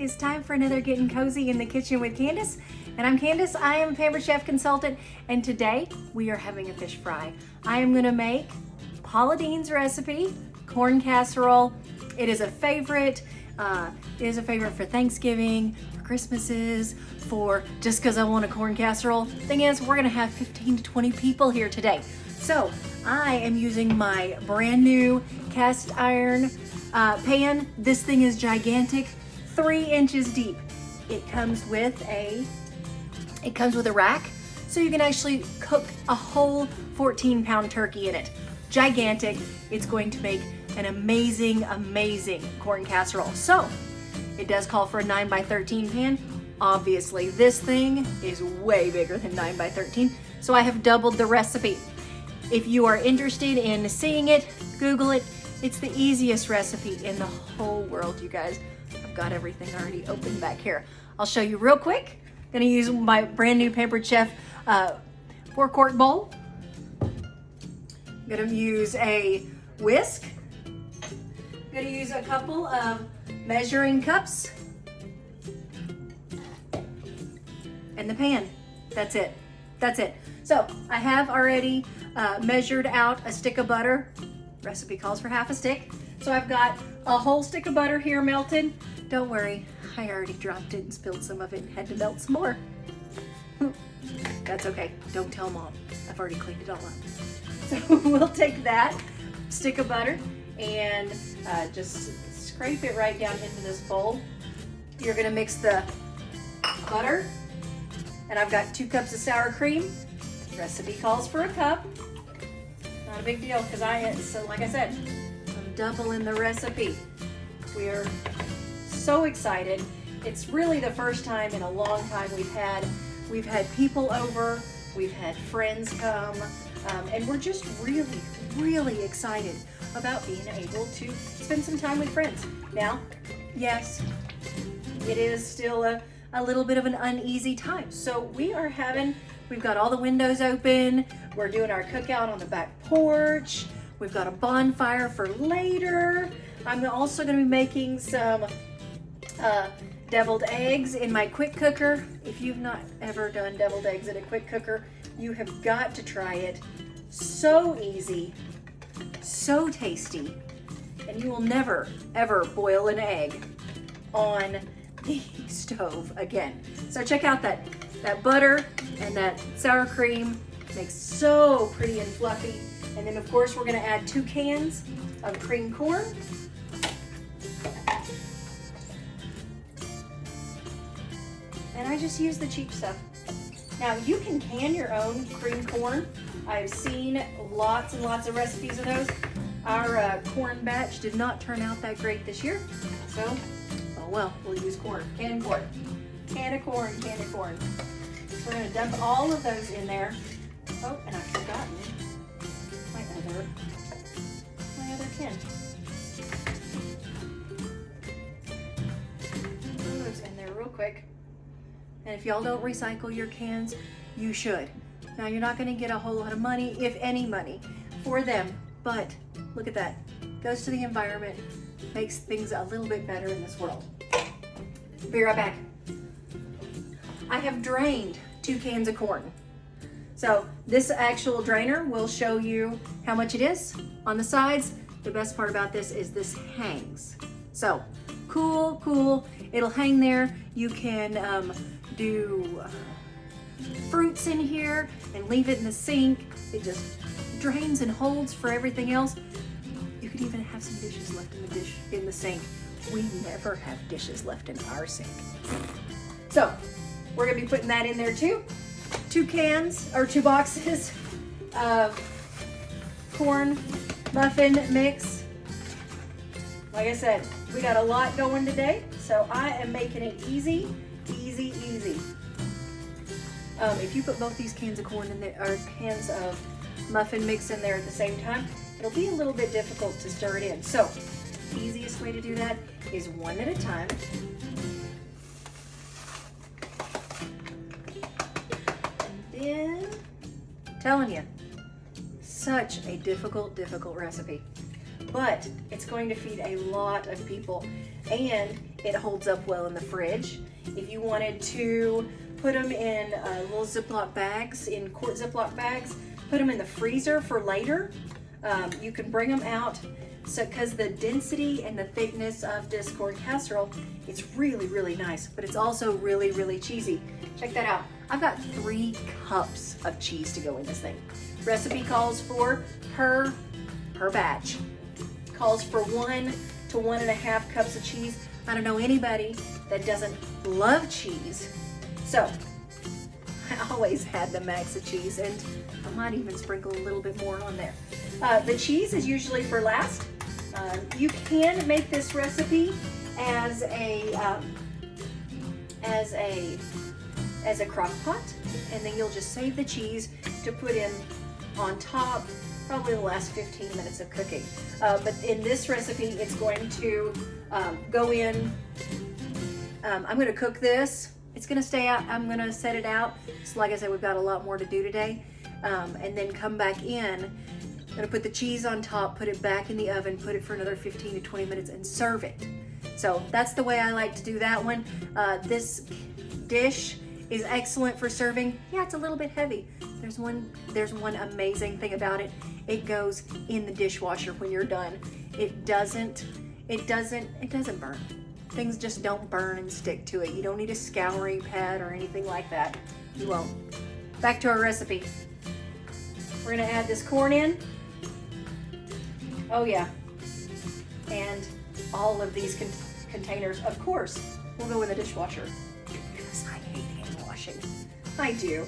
It's time for another Getting Cozy in the Kitchen with Candace. And I'm Candace, I am a Pampered Chef Consultant, and today we are having a fish fry. I am gonna make Paula Deen's recipe, corn casserole. It is a favorite. It is a favorite for Thanksgiving, for Christmases, for just because I want a corn casserole. Thing is, we're gonna have 15 to 20 people here today. So I am using my brand new cast iron pan. This thing is gigantic, 3 inches deep. It comes with a rack, so you can actually cook a whole 14-pound turkey in it. Gigantic. It's going to make an amazing, amazing corn casserole. So it does call for a 9 by 13 pan. Obviously, this thing is way bigger than 9 by 13, so I have doubled the recipe. If you are interested in seeing it, Google it. It's the easiest recipe in the whole world, you guys. I've got everything already open back here. I'll show you real quick. Gonna use my brand new Pampered Chef 4-quart bowl. Gonna use a whisk. Gonna use a couple of measuring cups. And the pan. That's it. That's it. So I have already measured out a stick of butter. Recipe calls for half a stick. So I've got a whole stick of butter here melted. Don't worry, I already dropped it and spilled some of it and had to melt some more. That's okay, don't tell Mom. I've already cleaned it all up. So we'll take that stick of butter and just scrape it right down into this bowl. You're gonna mix the butter, and I've got 2 cups of sour cream. Recipe calls for a cup. Not a big deal, because like I said, I'm doubling the recipe. We're so excited. It's really the first time in a long time we've had people over, we've had friends come, and we're just really, really excited about being able to spend some time with friends. Now, yes, it is still a little bit of an uneasy time. So we've got all the windows open. We're doing our cookout on the back porch. We've got a bonfire for later. I'm also gonna be making some deviled eggs in my quick cooker. If you've not ever done deviled eggs in a quick cooker, you have got to try it. So easy, so tasty, and you will never, ever boil an egg on the stove again. So check out that butter and that sour cream. Makes so pretty and fluffy. And then of course we're gonna add 2 cans of cream corn. And I just use the cheap stuff. Now you can can your own cream corn. I've seen lots and lots of recipes of those. Our corn batch did not turn out that great this year. So, oh well, we'll use corn, canned corn. Can of corn, can of corn. So we're gonna dump all of those in there. Oh, and I've forgotten my other can. Throw those in there real quick. And if y'all don't recycle your cans, you should. Now you're not gonna get a whole lot of money, if any money, for them, but look at that. Goes to the environment, makes things a little bit better in this world. Be right back. I have drained 2 cans of corn. So this actual drainer will show you how much it is on the sides. The best part about this is this hangs. So cool. It'll hang there. You can do fruits in here and leave it in the sink. It just drains and holds for everything else. You could even have some dishes left in the sink. We never have dishes left in our sink. So we're gonna be putting that in there too. 2 cans or 2 boxes of corn muffin mix. Like I said, we got a lot going today, so I am making it easy. If you put both these cans of corn in there, or cans of muffin mix in there at the same time, it'll be a little bit difficult to stir it in. So the easiest way to do that is one at a time. Then, telling you, such a difficult recipe. but it's going to feed a lot of people, and it holds up well in the fridge. If you wanted to put them in little Ziploc bags, in quart Ziploc bags, put them in the freezer for later, you can bring them out. So, because the density and the thickness of this corn casserole, it's really, really nice, but it's also really, really cheesy. Check that out. I've got 3 cups of cheese to go in this thing. Recipe calls for per batch. Calls for 1 to 1.5 cups of cheese. I don't know anybody that doesn't love cheese. So I always had the max of cheese, and I might even sprinkle a little bit more on there. The cheese is usually for last. You can make this recipe as a crock pot, and then you'll just save the cheese to put in on top, probably the last 15 minutes of cooking. But in this recipe, it's going to go in. I'm going to cook this. It's going to stay out. I'm going to set it out. So like I said, we've got a lot more to do today. And then come back in. I'm gonna put the cheese on top, put it back in the oven, put it for another 15 to 20 minutes and serve it. So that's the way I like to do that one. This dish is excellent for serving. Yeah, it's a little bit heavy. There's one amazing thing about it. It goes in the dishwasher when you're done. It doesn't burn. Things just don't burn and stick to it. You don't need a scouring pad or anything like that. You won't. Back to our recipe. We're gonna add this corn in. Oh yeah, and all of these containers, of course, will go in the dishwasher because I hate hand washing. I do.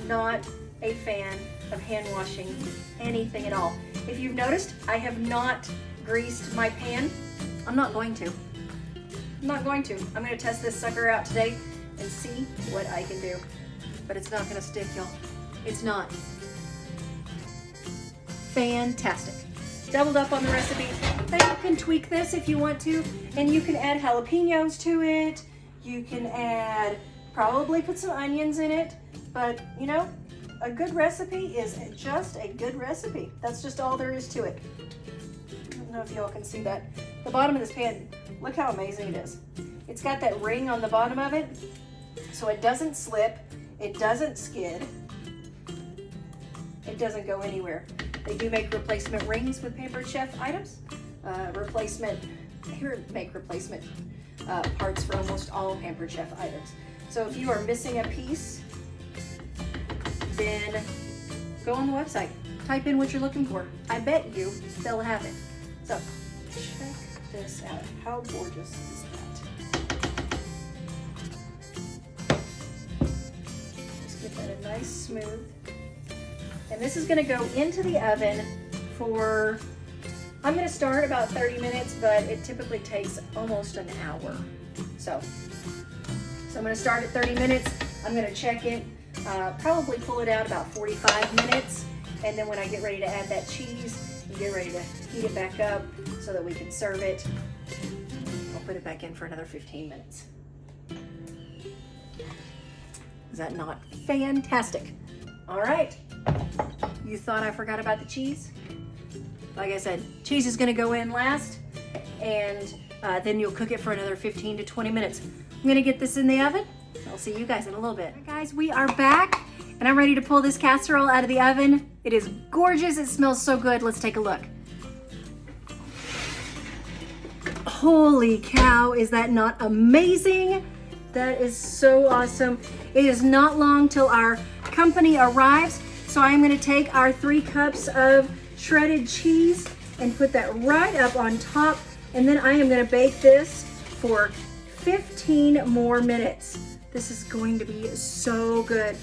Not a fan of hand washing anything at all. If you've noticed, I have not greased my pan. I'm not going to. I'm going to test this sucker out today and see what I can do. But it's not gonna stick, y'all. It's not. Fantastic. Doubled up on the recipe. But you can tweak this if you want to, and you can add jalapenos to it. You can probably put some onions in it, but you know, a good recipe is just a good recipe. That's just all there is to it. I don't know if y'all can see that. The bottom of this pan, look how amazing it is. It's got that ring on the bottom of it, so it doesn't slip, it doesn't skid, it doesn't go anywhere. They do make replacement rings with Pampered Chef items. Make replacement parts for almost all Pampered Chef items. So if you are missing a piece, then go on the website, type in what you're looking for. I bet you they'll have it. So check this out. How gorgeous is that? Just get that a nice smooth. And this is gonna go into the oven for, I'm gonna start about 30 minutes, but it typically takes almost an hour. So I'm gonna start at 30 minutes. I'm gonna check it, probably pull it out about 45 minutes. And then when I get ready to add that cheese, and get ready to heat it back up so that we can serve it, I'll put it back in for another 15 minutes. Is that not fantastic? All right. You thought I forgot about the cheese? Like I said, cheese is gonna go in last, and then you'll cook it for another 15 to 20 minutes. I'm gonna get this in the oven. I'll see you guys in a little bit. All right, guys, we are back, and I'm ready to pull this casserole out of the oven. It is gorgeous, it smells so good. Let's take a look. Holy cow, is that not amazing? That is so awesome. It is not long till our company arrives. So I'm gonna take our 3 cups of shredded cheese and put that right up on top. And then I am gonna bake this for 15 more minutes. This is going to be so good.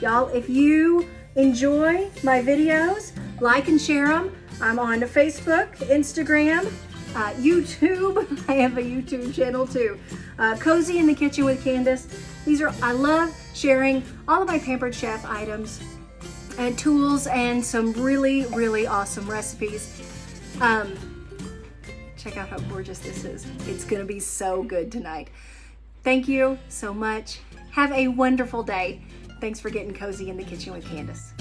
Y'all, if you enjoy my videos, like and share them. I'm on Facebook, Instagram, YouTube. I have a YouTube channel too. Cozy in the Kitchen with Candace. I love sharing all of my Pampered Chef items and tools and some really, really awesome recipes. Check out how gorgeous this is. It's gonna be so good tonight. Thank you so much. Have a wonderful day. Thanks for getting cozy in the kitchen with Candace.